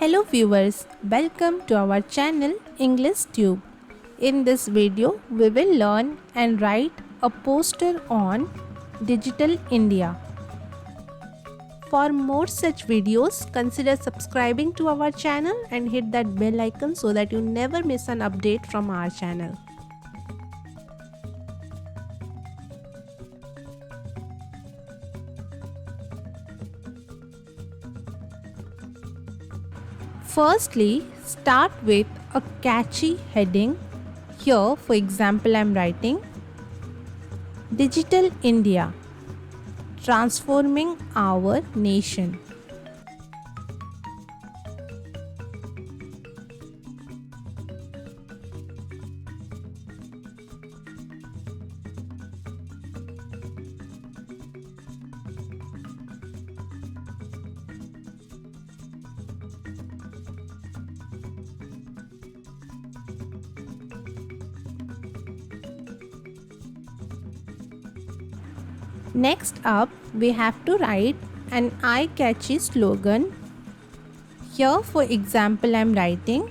Hello viewers, welcome to our channel English Tube. In this video, we will learn and write a poster on Digital India. For more such videos, consider subscribing to our channel and hit that bell icon so that you never miss an update from our channel. Firstly, start with a catchy heading. Here, for example, I am writing Digital India, transforming our nation. Next up, we have to write an eye-catchy slogan. Here, for example, I am writing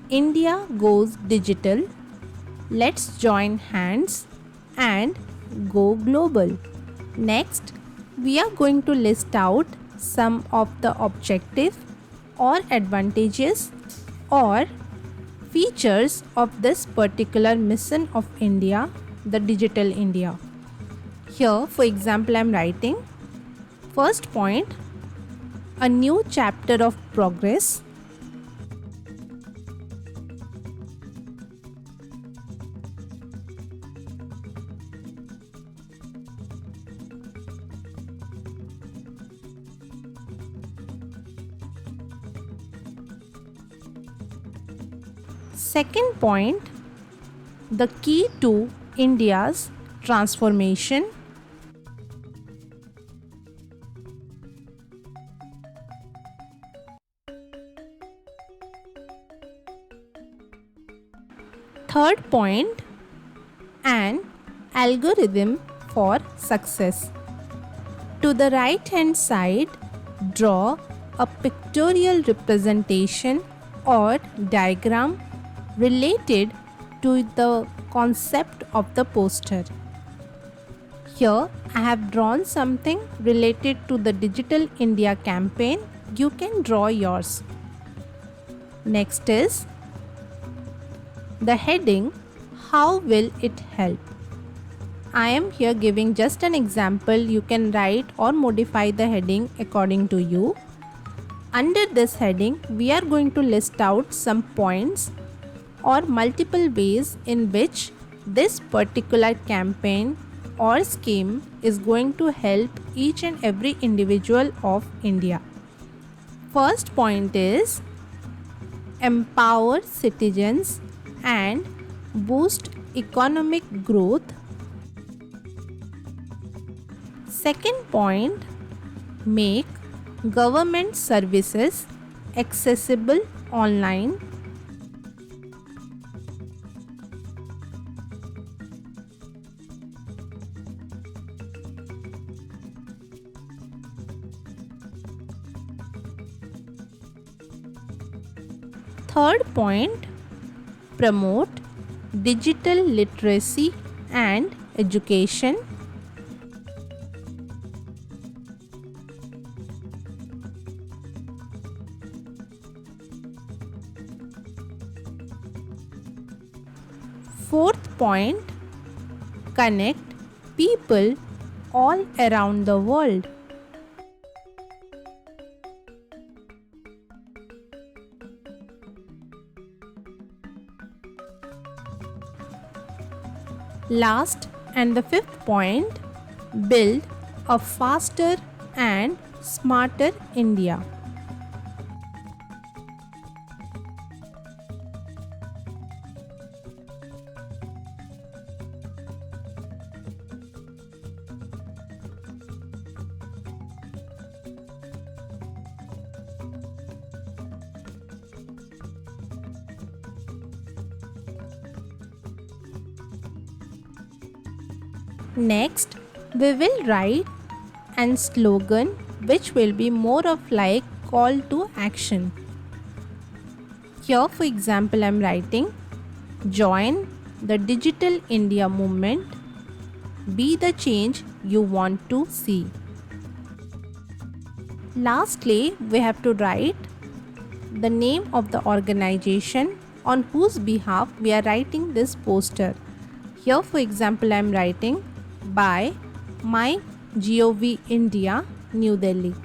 India goes digital. Let's join hands and go global. Next, we are going to list out some of the objectives or advantages or features of this particular mission of India, the Digital India. Here, for example, I am writing first point, a new chapter of progress. Second point, the key to India's transformation. Third point, an algorithm for success. To the right hand side, draw a pictorial representation or diagram related to the concept of the poster. Here I have drawn something related to the Digital India campaign. You can draw yours. Next is the heading, how will it help? I am here giving just an example. You can write or modify the heading according to you. Under this heading, we are going to list out some points or multiple ways in which this particular campaign or scheme is going to help each and every individual of India. First point is empower citizens and boost economic growth. Second point, make government services accessible online. Third point, promote digital literacy and education. Fourth point, connect people all around the world. Last and the fifth point, build a faster and smarter India. Next, we will write an slogan which will be more of like call to action. Here for example I am writing, join the Digital India movement, be the change you want to see. Lastly, we have to write the name of the organization on whose behalf we are writing this poster. Here for example I am writing by My Gov India, New Delhi.